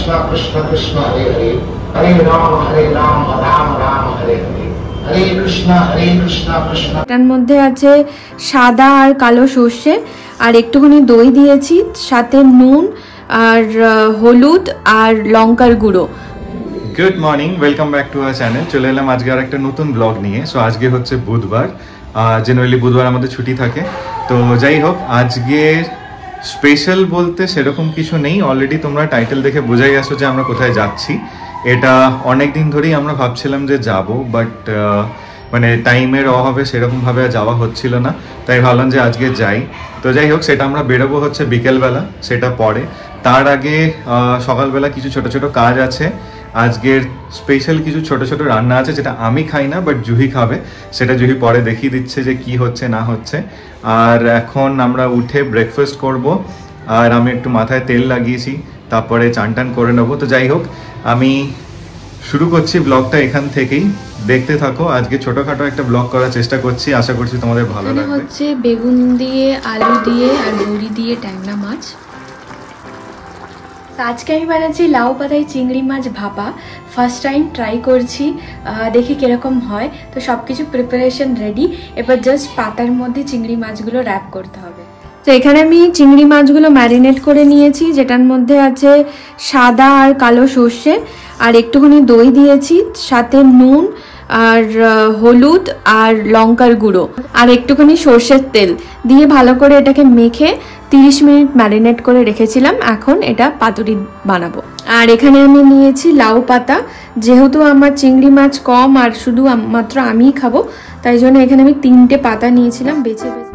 कृष्ण कृष्ण कृष्ण हरे हरे हरे राम राम राम हरे हरे हरे कृष्ण कृष्ण এটার মধ্যে আছে সাদা আর কালো সর্ষে আর একটুখানি দই দিয়েছি, সাথে নুন আর হলুদ আর লঙ্কার গুঁড়ো। Good morning, welcome back to our channel. চলে এলাম আজকে আর একটা নতুন ব্লগ নিয়ে। সো আজকে হচ্ছে বুধবার, জেনারেলি বুধবার আমাদের ছুটি থাকে। তো যাই হোক, আজকে স্পেশাল বলতে সেরকম কিছু নেই। অলরেডি তোমরা টাইটেল দেখে বুঝে গেছো যে আমরা কোথায় যাচ্ছি। এটা অনেক দিন ধরেই আমরা ভাবছিলাম যে যাব, বাট মানে টাইমের অভাবে সেরকমভাবে যাওয়া হচ্ছিল না, তাই ভাবলাম যে আজকে যাই। তো যাই হোক, সেটা আমরা বেরোবো হচ্ছে বিকেলবেলা, সেটা পরে। তার আগে সকালবেলা কিছু ছোট ছোট কাজ আছে। আজকের স্পেশাল কিছু ছোট ছোট রান্না আছে, যেটা আমি খাই না বাট জুহি খাবে। সেটা জুহি পরে দেখিয়ে দিচ্ছে যে কি হচ্ছে না হচ্ছে। আর এখন আমরা উঠে ব্রেকফাস্ট করব, আর আমি একটু মাথায় তেল লাগিয়েছি, তারপরে চান টান করে নেবো। তো যাই হোক, আমি শুরু করছি ব্লগটা এখান থেকেই, দেখতে থাকো। আজকে ছোটখাটো একটা ব্লগ করার চেষ্টা করছি, আশা করছি তোমাদের ভালো লাগবে। হচ্ছে বেগুন দিয়ে, আলু দিয়ে আর বড়ি দিয়ে ট্যাংরা মাছ। আজকে আমি বানাচ্ছি লাউ পাতায় চিংড়ি মাছ ভাপা। ফার্স্ট টাইম ট্রাই করছি, দেখি কিরকম হয়। তো সব কিছু প্রিপারেশন রেডি, এবার জাস্ট পাতার মধ্যে চিংড়ি মাছগুলো র্যাপ করতে হবে। তো এখানে আমি চিংড়ি মাছগুলো ম্যারিনেট করে নিয়েছি, যেটার মধ্যে আছে সাদা আর কালো সর্ষে আর একটুখানি দই দিয়েছি, সাথে নুন আর হলুদ আর লঙ্কার গুঁড়ো আর একটুখানি সর্ষের তেল দিয়ে ভালো করে এটাকে মেখে 30 মিনিট ম্যারিনেট করে রেখেছিলাম। এখন এটা পাতুরি বানাবো। আর এখানে আমি নিয়েছি লাউ পাতা, যেহেতু আমার চিংড়ি মাছ কম আর শুধু মাত্র আমিই খাবো, তাই জন্য এখানে আমি 3টে পাতা নিয়েছিলাম বেছে বেছে।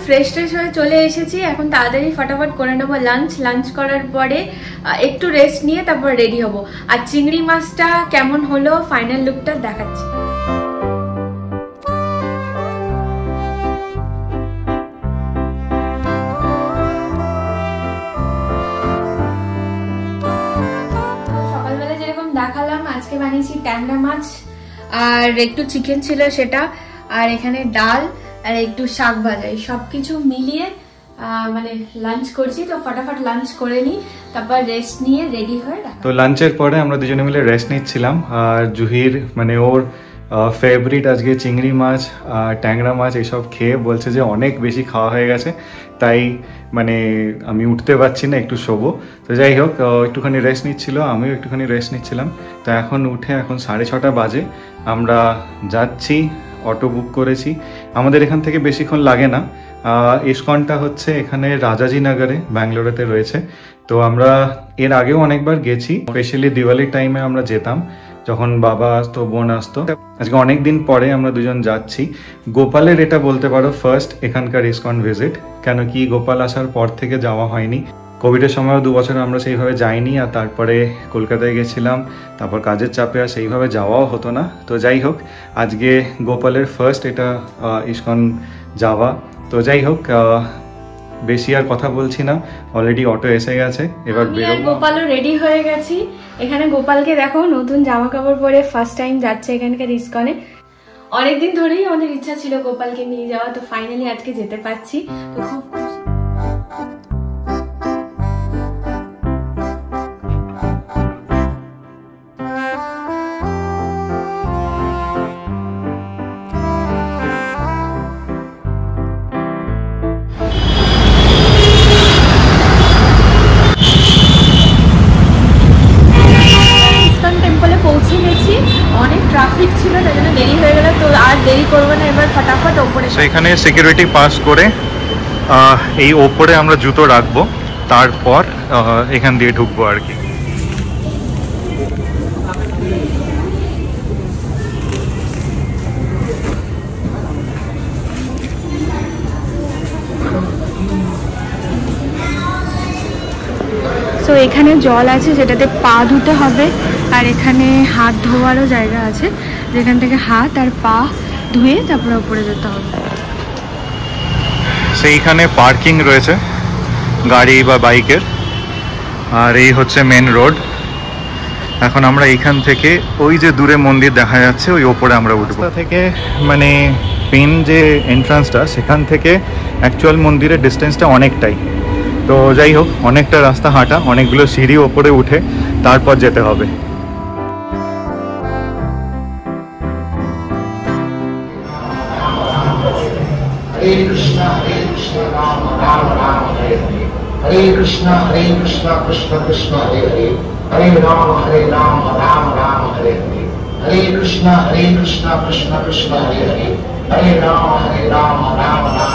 ফ্রেশ ট্রেশ হয়ে চলে এসেছি, এখন তাড়াতাড়ি ফটাফট করে নেবো লাঞ্চ করার পরে একটু রেস্ট নিয়ে তারপর রেডি হব। আর চিংড়ি মাছটা কেমন হলো ফাইনাল লুকটা দেখাচ্ছি। সকালবেলা যেরকম দেখালাম, আজকে বানিয়েছি ট্যাংরা মাছ আর একটু চিকেন ছিল সেটা, আর এখানে ডাল আর একটু শাক ভাজা, এই সব কিছু মিলিয়ে মানে লাঞ্চ করছি। তো ফটাফট লাঞ্চ করে নিই, তারপর রেস্ট নিয়ে রেডি হয়ে। তো লাঞ্চের পরে আমরা দুজনে মিলে রেস্ট নিচ্ছিলাম, আর জুহির মানে ওর ফেভারিট আজকে চিংড়ি মাছ আর ট্যাংরা মাছ এইসব খেয়ে বলছে যে অনেক বেশি খাওয়া হয়ে গেছে, তাই মানে আমি উঠতে পারছি না, একটু শোবো। তো যাই হোক, একটুখানি রেস্ট নিচ্ছিল, আমিও একটুখানি রেস্ট নিচ্ছিলাম। তো এখন উঠে এখন 6:30 বাজে, আমরা যাচ্ছি। অটো বুক করেছি, আমাদের এখান থেকে বেশিক্ষণ লাগে না। ইসকনটা হচ্ছে এখানে রাজাজিনগরে, ব্যাঙ্গালোরেতে রয়েছে। তো আমরা এর আগেও অনেকবার গেছি, স্পেশালি দিওয়ালির টাইমে আমরা যেতাম, যখন বাবা আসতো, বোন আসতো। আজকে অনেক দিন পরে আমরা দুজন যাচ্ছি। গোপালের এটা বলতে পারো ফার্স্ট এখানকার ইসকন ভিজিট, কেন কি গোপাল আসার পর থেকে যাওয়া হয়নি। কোভিডের সময়ও 2 বছর আমরা সেইভাবে যাইনি, আর তারপরে কলকাতায় গেছিলাম, তারপর কাজের চাপে আর সেইভাবে যাওয়াও হতো না। তো যাই হোক, আজকে গোপালের ফার্স্ট এটা ইসকন যাওয়া। তো যাই হোক, বেশি আর কথা বলছি না, অলরেডি অটো এসে গেছে, এবার বেরোবো। গোপালও রেডি হয়ে গেছি। এখানে গোপালকে দেখো, নতুন জামা কাপড় পরে ফার্স্ট টাইম যাচ্ছে এখানকার ইসকনে। অনেকদিন ধরেই আমাদের ইচ্ছা ছিল গোপালকে নিয়ে যাওয়া, তো ফাইনালি আজকে যেতে পারছি, তো খুব খুশি। পৌঁছে গেছি, অনেক ট্রাফিক ছিল, তাই জন্য দেরি হয়ে গেল। তো আর দেরি করবো না, এবার ফটাফট ওপরে। এখানে সিকিউরিটি পাস করে এই ওপরে আমরা জুতো রাখবো, তারপর এখান দিয়ে ঢুকবো আর কি। সো এখানে জল আছে যেটাতে পা ধুতে হবে, আর এখানে হাত ধোয়ারও জায়গা আছে যেখান থেকে হাত আর পা ধুয়ে তারপরে উপরে যেতে হবে। সেইখানে পার্কিং রয়েছে গাড়ি বা বাইকের, আর এই হচ্ছে মেন রোড। এখন আমরা এইখান থেকে ওই যে দূরে মন্দির দেখা যাচ্ছে ওই ওপরে আমরা উঠবো। থেকে মানে মেন যে এন্ট্রান্সটা সেখান থেকে অ্যাকচুয়াল মন্দিরের ডিস্টেন্সটা অনেকটাই। তো যাই হোক, অনেকটা রাস্তা হাঁটা, অনেকগুলো সিঁড়ি ওপরে উঠে তারপর যেতে হবে। हरे कृष्णा राम राम राम हरे हरे, हरे कृष्णा कृष्ण कृष्ण हरे हरे, हरे राम राम राम हरे हरे, हरे कृष्णा कृष्ण कृष्ण हरे हरे, हरे राम राम राम।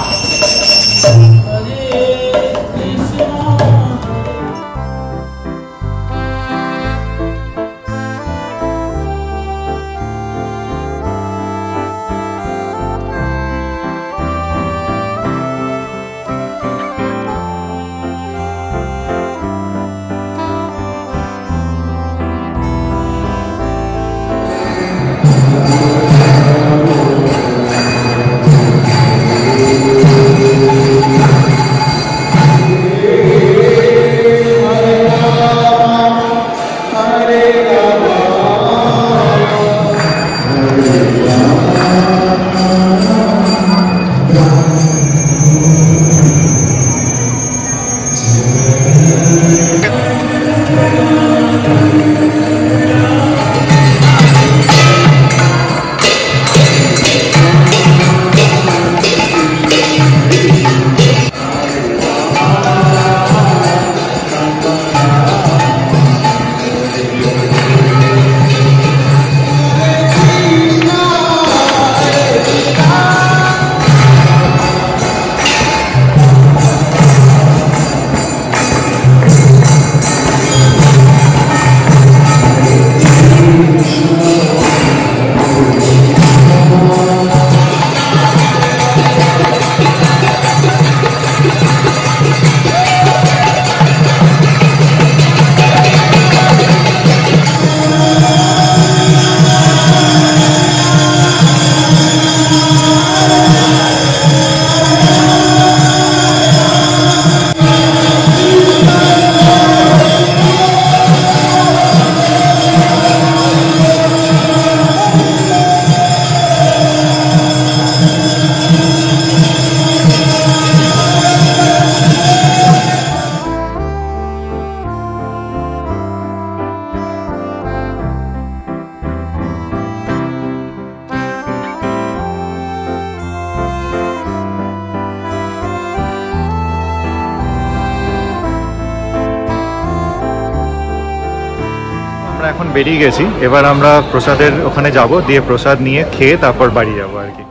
আমরা এখন বেরিয়ে গেছি, এবার আমরা প্রসাদের ওখানে যাব, দিয়ে প্রসাদ নিয়ে খেয়ে তারপর বাড়ি যাবো আর কি।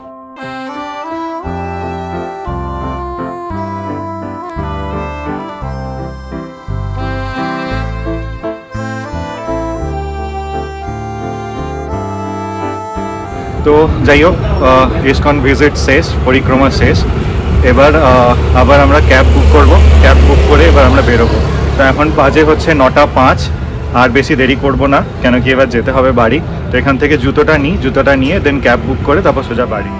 তো যাই হোক, ইসকন ভিজিট শেষ, পরিক্রমা শেষ। এবার আবার আমরা ক্যাব বুক করব, ক্যাব বুক করে এবার আমরা বেরোবো। তো এখন বাজে হচ্ছে 9:05, আর বেশি দেরি করব না, কেন কি এবার যেতে হবে বাড়ি। তো এখান থেকে জুতোটা নিয়ে দেন ক্যাব বুক করে তারপর সোজা বাড়ি।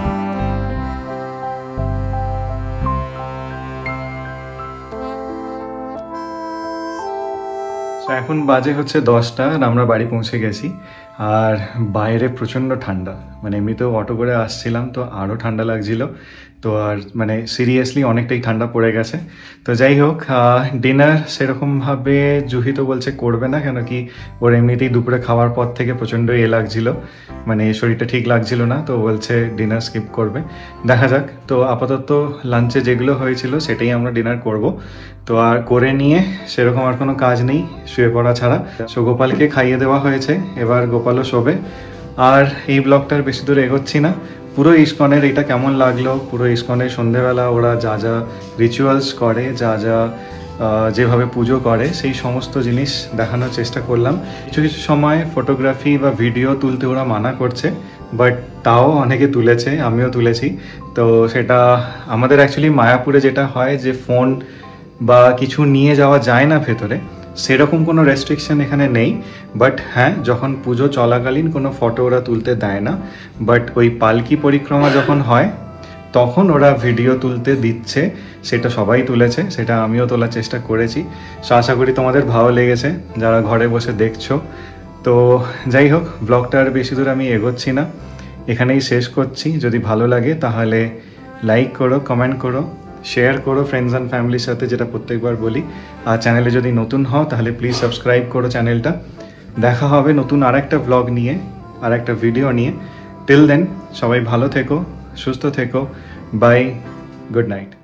এখন বাজে হচ্ছে 10টা, আর আমরা বাড়ি পৌঁছে গেছি। আর বাইরে প্রচণ্ড ঠান্ডা, মানে এমনিতেও অটো করে আসছিলাম তো আরও ঠান্ডা লাগছিল। তো আর মানে সিরিয়াসলি অনেকটাই ঠান্ডা পড়ে গেছে। তো যাই হোক, ডিনার সেরকমভাবে জুহি তো বলছে করবে না, কেন কি ওর এমনিতেই দুপুরে খাওয়ার পর থেকে প্রচণ্ড লাগছিল, মানে শরীরটা ঠিক লাগছিল না। তো বলছে ডিনার স্কিপ করবে, দেখা যাক। তো আপাতত লাঞ্চে যেগুলো হয়েছিল সেটাই আমরা ডিনার করব। তো আর করে নিয়ে সেরকম আর কোনো কাজ নেই শুয়ে পড়া ছাড়া। সো গোপালকে খাইয়ে দেওয়া হয়েছে, এবার গোপালও শোবে। আর এই ব্লগটার বেশি দূর এগোচ্ছি না। পুরো ইসকনের এটা কেমন লাগলো, পুরো ইসকনের সন্ধেবেলা ওরা যা যা রিচুয়ালস করে, যা যা যেভাবে পুজো করে, সেই সমস্ত জিনিস দেখানোর চেষ্টা করলাম। কিছু কিছু সময় ফটোগ্রাফি বা ভিডিও তুলতে ওরা মানা করছে, বাট তাও অনেকে তুলেছে, আমিও তুলেছি। তো সেটা আমাদের অ্যাকচুয়ালি মায়াপুরে যেটা হয় যে ফোন বা কিছু নিয়ে যাওয়া যায় না ভেতরে, সেরকম কোনো রেস্ট্রিকশন এখানে নেই। বাট হ্যাঁ, যখন পুজো চলাকালীন কোনো ফটো ওরা তুলতে দেয় না, বাট ওই পালকি পরিক্রমা যখন হয় তখন ওরা ভিডিও তুলতে দিচ্ছে। সেটা সবাই তুলেছে, সেটা আমিও তোলার চেষ্টা করেছি। সো আশা করি তোমাদের ভালো লেগেছে যারা ঘরে বসে দেখছো। তো যাই হোক, ব্লগটা আর বেশি দূর আমি এগোচ্ছি না, এখানেই শেষ করছি। যদি ভালো লাগে তাহলে লাইক করো, কমেন্ট করো, শেয়ার করো ফ্রেন্ডস অ্যান্ড ফ্যামিলির সাথে, যেটা প্রত্যেকবার বলি। আর চ্যানেলে যদি নতুন হও তাহলে প্লিজ সাবস্ক্রাইব করো চ্যানেলটা। দেখা হবে নতুন আরেকটা ব্লগ নিয়ে, আর একটা ভিডিও নিয়ে। টিল দেন সবাই ভালো থেকো, সুস্থ থেকো। Bye, good night.